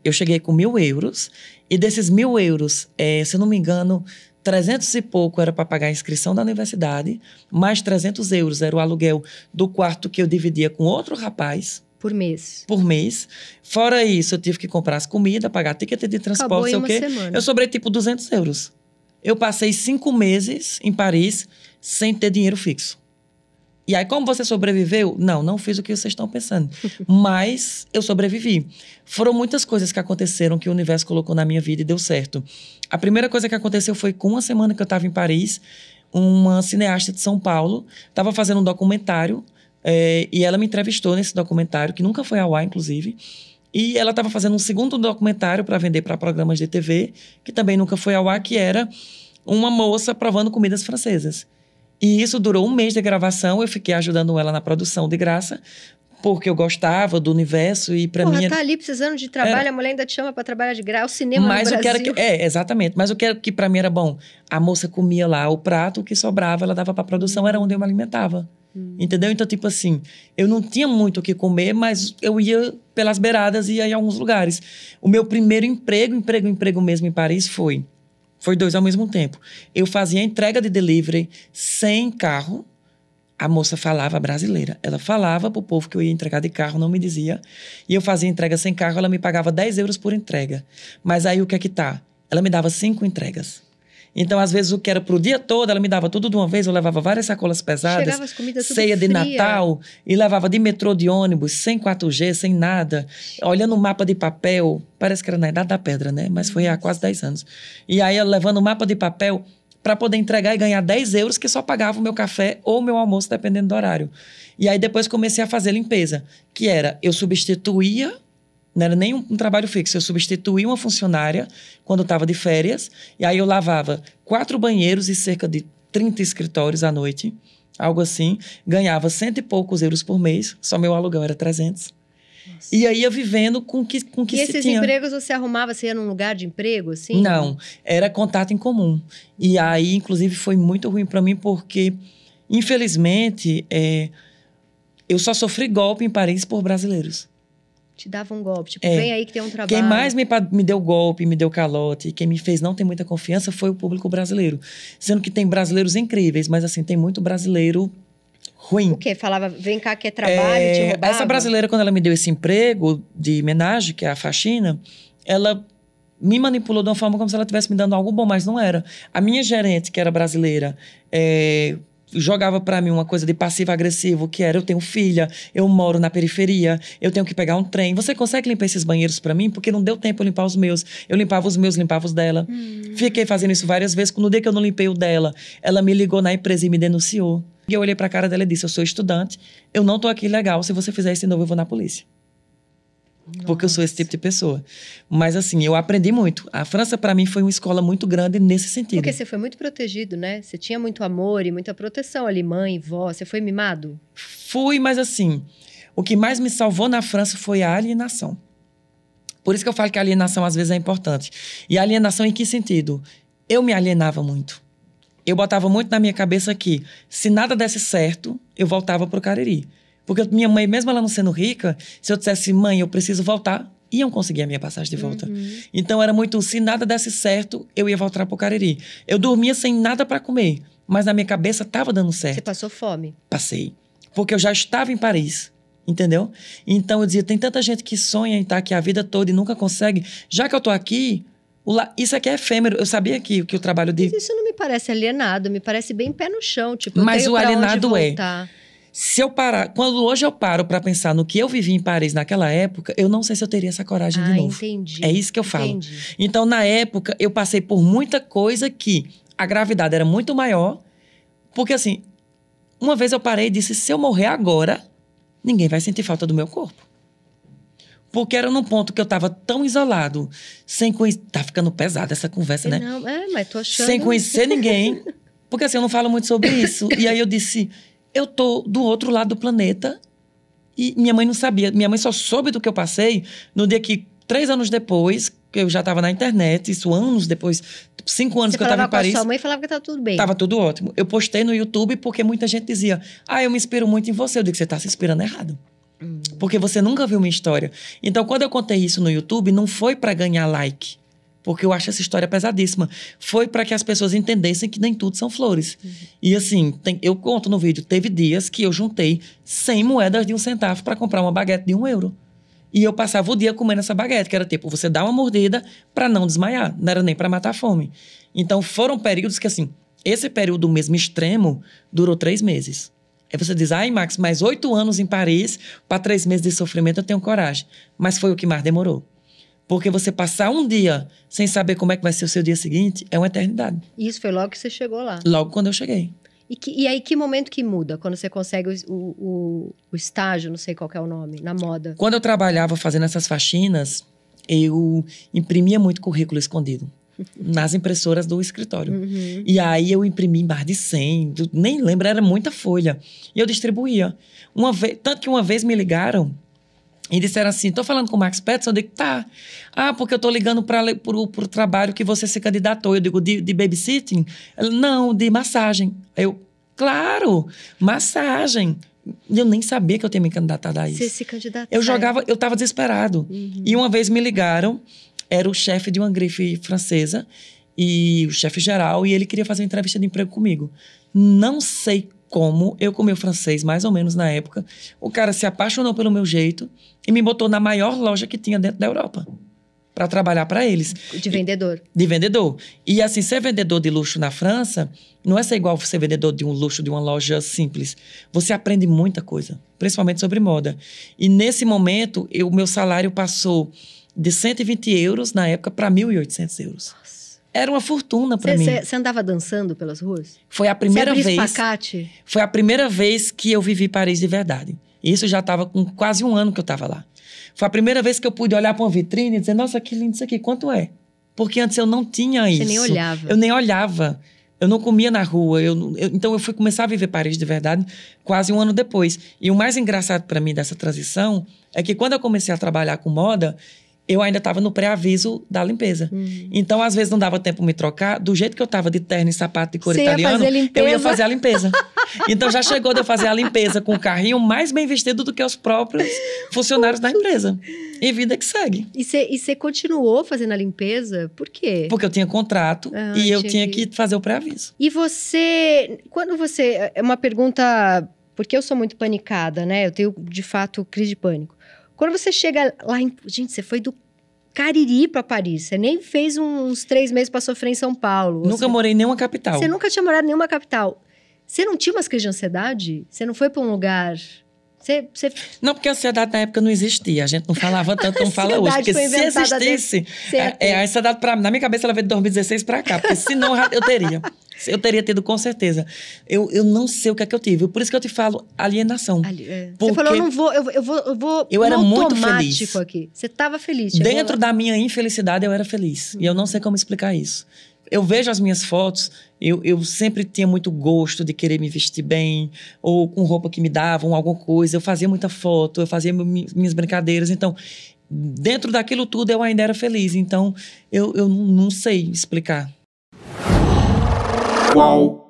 Eu cheguei com 1.000 euros. E desses 1.000 euros, se eu não me engano, 300 e pouco era para pagar a inscrição da universidade. Mais 300 euros era o aluguel do quarto que eu dividia com outro rapaz. Por mês. Por mês. Fora isso, eu tive que comprar as comidas, pagar ticket de transporte, sei o quê. Eu sobrei tipo 200 euros. Eu passei 5 meses em Paris sem ter dinheiro fixo. E aí, como você sobreviveu? Não fiz o que vocês estão pensando. Mas eu sobrevivi. Foram muitas coisas que aconteceram que o universo colocou na minha vida e deu certo. A primeira coisa que aconteceu foi com uma semana que eu estava em Paris, uma cineasta de São Paulo estava fazendo um documentário e ela me entrevistou nesse documentário, que nunca foi ao ar, inclusive. E ela estava fazendo um segundo documentário para vender para programas de TV, que também nunca foi ao ar, que era uma moça provando comidas francesas. E isso durou 1 mês de gravação. Eu fiquei ajudando ela na produção de graça, porque eu gostava do universo e para mim... tá ali precisando de trabalho, a mulher ainda te chama para trabalhar de graça, o cinema mas no Brasil. Exatamente. Mas o que para mim era bom, a moça comia lá o prato, o que sobrava, ela dava para produção, era onde eu me alimentava. Entendeu? Então, tipo assim, eu não tinha muito o que comer, mas eu ia pelas beiradas e ia em alguns lugares. O meu primeiro emprego mesmo em Paris foi 2 ao mesmo tempo. Eu fazia entrega de delivery sem carro. A moça falava brasileira. Ela falava pro povo que eu ia entregar de carro, não me dizia. E eu fazia entrega sem carro, ela me pagava 10 euros por entrega. Mas aí o que é que tá? Ela me dava 5 entregas. Então, às vezes, o que era pro dia todo, ela me dava tudo de uma vez. Eu levava várias sacolas pesadas. Chegava as comidas tudo ceia de fria. Natal. E levava de metrô, de ônibus, sem 4G, sem nada. Olhando o mapa de papel. Parece que era na Idade da Pedra, né? Mas foi há quase 10 anos. E aí, ela levando o mapa de papel para poder entregar e ganhar 10 euros, que só pagava o meu café ou o meu almoço, dependendo do horário. E aí, depois, comecei a fazer limpeza. Que era, eu substituía... Não era nem um trabalho fixo. Eu substituía uma funcionária quando eu estava de férias. E aí eu lavava 4 banheiros e cerca de 30 escritórios à noite. Algo assim. Ganhava 100 e poucos euros por mês. Só meu aluguel era 300. Nossa. E aí ia vivendo com o que se tinha. E esses empregos você arrumava? Você ia num lugar de emprego, assim? Não. Era contato em comum. E aí, inclusive, foi muito ruim para mim porque, infelizmente, eu só sofri golpe em Paris por brasileiros. Te dava um golpe, tipo, vem aí que tem um trabalho. Quem mais me deu golpe, me deu calote, quem me fez não ter muita confiança foi o público brasileiro. Sendo que tem brasileiros incríveis, mas assim, tem muito brasileiro ruim. O quê? Falava, vem cá que é trabalho, te roubava? Essa brasileira, quando ela me deu esse emprego de menagem, que é a faxina, ela me manipulou de uma forma como se ela estivesse me dando algo bom, mas não era. A minha gerente, que era brasileira, jogava para mim uma coisa de passivo-agressivo, que era, eu tenho filha, eu moro na periferia, eu tenho que pegar um trem. Você consegue limpar esses banheiros para mim? Porque não deu tempo eu limpar os meus. Eu limpava os meus, limpava os dela. Fiquei fazendo isso várias vezes. No dia que eu não limpei o dela, ela me ligou na empresa e me denunciou. E eu olhei pra cara dela e disse, eu sou estudante, eu não tô aqui legal, se você fizer isso de novo, eu vou na polícia. Nossa. Porque eu sou esse tipo de pessoa. Mas assim, eu aprendi muito. A França, para mim, foi uma escola muito grande nesse sentido. Porque você foi muito protegido, né? Você tinha muito amor e muita proteção ali, mãe, vó. Você foi mimado? Fui, mas assim, o que mais me salvou na França foi a alienação. Por isso que eu falo que a alienação, às vezes, é importante. E a alienação em que sentido? Eu me alienava muito. Eu botava muito na minha cabeça que, se nada desse certo, eu voltava pro Cariri. Porque minha mãe, mesmo ela não sendo rica, se eu dissesse, mãe, eu preciso voltar, iam conseguir a minha passagem de volta. Então, era muito, se nada desse certo, eu ia voltar pro Cariri. Eu dormia sem nada para comer, mas na minha cabeça estava dando certo. Você passou fome? Passei. Porque eu já estava em Paris, entendeu? Então, eu dizia, tem tanta gente que sonha em estar aqui a vida toda e nunca consegue. Já que eu tô aqui, isso aqui é efêmero. Eu sabia que o trabalho de... Mas isso não me parece alienado, me parece bem pé no chão. Tipo, mas o alienado é... Se eu parar, quando hoje eu paro para pensar no que eu vivi em Paris naquela época, eu não sei se eu teria essa coragem de novo. Entendi. É isso que eu falo. Então, na época, eu passei por muita coisa que a gravidade era muito maior. Porque, assim, uma vez eu parei e disse, se eu morrer agora, ninguém vai sentir falta do meu corpo. Porque era num ponto que eu tava tão isolado, sem conhecer... Tá ficando pesada essa conversa, né? Não, mas tô achando... Sem conhecer ninguém. Porque, assim, eu não falo muito sobre isso. E aí eu disse... Eu tô do outro lado do planeta e minha mãe não sabia. Minha mãe só soube do que eu passei no dia que, 3 anos depois, que eu já estava na internet, isso anos depois, 5 anos que eu estava em Paris. Você falava com a sua mãe e falava que estava tudo bem. Estava tudo ótimo. Eu postei no YouTube porque muita gente dizia, eu me inspiro muito em você. Eu digo, você está se inspirando errado. Porque você nunca viu minha história. Então, quando eu contei isso no YouTube, não foi para ganhar like. Porque eu acho essa história pesadíssima. Foi para que as pessoas entendessem que nem tudo são flores. E assim, eu conto no vídeo, teve dias que eu juntei 100 moedas de 1 centavo para comprar uma baguete de 1 euro. E eu passava o dia comendo essa baguete, que era tipo, você dá uma mordida para não desmaiar. Não era nem para matar a fome. Então, foram períodos que assim, esse período mesmo extremo durou 3 meses. Aí você diz, ai, Max, mais 8 anos em Paris, para 3 meses de sofrimento eu tenho coragem. Mas foi o que mais demorou. Porque você passar um dia sem saber como é que vai ser o seu dia seguinte é uma eternidade. E isso foi logo que você chegou lá? Logo quando eu cheguei. E aí, que momento que muda? Quando você consegue o estágio, não sei qual que é o nome, na moda? Quando eu trabalhava fazendo essas faxinas, eu imprimia muito currículo escondido. Nas impressoras do escritório. E aí eu imprimi mais de 100, nem lembro, era muita folha. E eu distribuía. Tanto que uma vez me ligaram e disseram assim, tô falando com o Max Peterson? Eu digo, tá. Ah, porque eu tô ligando pro trabalho que você se candidatou. Eu digo, de babysitting? Ela, não, de massagem. Eu, claro, massagem. Eu nem sabia que eu tinha me candidatado a isso. Você se candidatou? Eu tava desesperado. E uma vez me ligaram, era o chefe de uma grife francesa, e o chefe geral, e ele queria fazer uma entrevista de emprego comigo. Não sei como, eu comi o francês mais ou menos na época, o cara se apaixonou pelo meu jeito e me botou na maior loja que tinha dentro da Europa, para trabalhar para eles. De vendedor. De vendedor. E assim, ser vendedor de luxo na França não é ser igual ser vendedor de um luxo de uma loja simples. Você aprende muita coisa, principalmente sobre moda. E nesse momento, o meu salário passou de 120 euros na época para 1.800 euros. Nossa. Era uma fortuna para mim. Você andava dançando pelas ruas? Foi a primeira vez. Espacate? Foi a primeira vez que eu vivi Paris de verdade. Isso já estava com quase 1 ano que eu estava lá. Foi a primeira vez que eu pude olhar para uma vitrine e dizer, nossa, que lindo isso aqui, quanto é? Porque antes eu não tinha isso. Você nem olhava. Eu nem olhava. Eu não comia na rua. Então eu fui começar a viver Paris de verdade quase 1 ano depois. E o mais engraçado para mim dessa transição é que quando eu comecei a trabalhar com moda, eu ainda estava no pré-aviso da limpeza. Então, às vezes, não dava tempo de me trocar. Do jeito que eu estava de terno e sapato de cor italiano, eu ia fazer a limpeza. Então, já chegou de eu fazer a limpeza com o carrinho mais bem vestido do que os próprios funcionários da empresa. E vida que segue. E você continuou fazendo a limpeza? Por quê? Porque eu tinha contrato e eu tinha que fazer o pré-aviso. E você... Quando você... É uma pergunta... Porque eu sou muito panicada, né? Eu tenho, de fato, crise de pânico. Quando você chega lá em... Gente, você foi do Cariri para Paris. Você nem fez uns 3 meses para sofrer em São Paulo. Nunca morei em nenhuma capital. Você nunca tinha morado em nenhuma capital. Você não tinha umas crises de ansiedade? Você não foi para um lugar... Não, porque a ansiedade na época não existia. A gente não falava tanto como fala hoje. Porque se existisse... a ansiedade, na minha cabeça, ela veio de 2016 para cá. Porque senão eu teria. Eu teria tido, com certeza. Eu não sei o que é que eu tive. Por isso que eu te falo alienação. Você falou, eu vou eu era muito feliz. Aqui. Você estava feliz. Dentro da minha infelicidade, eu era feliz. E eu não sei como explicar isso. Eu vejo as minhas fotos, eu sempre tinha muito gosto de querer me vestir bem, ou com roupa que me davam, alguma coisa. Eu fazia muita foto, eu fazia minhas brincadeiras. Então, dentro daquilo tudo, eu ainda era feliz. Então, eu não sei explicar. Qual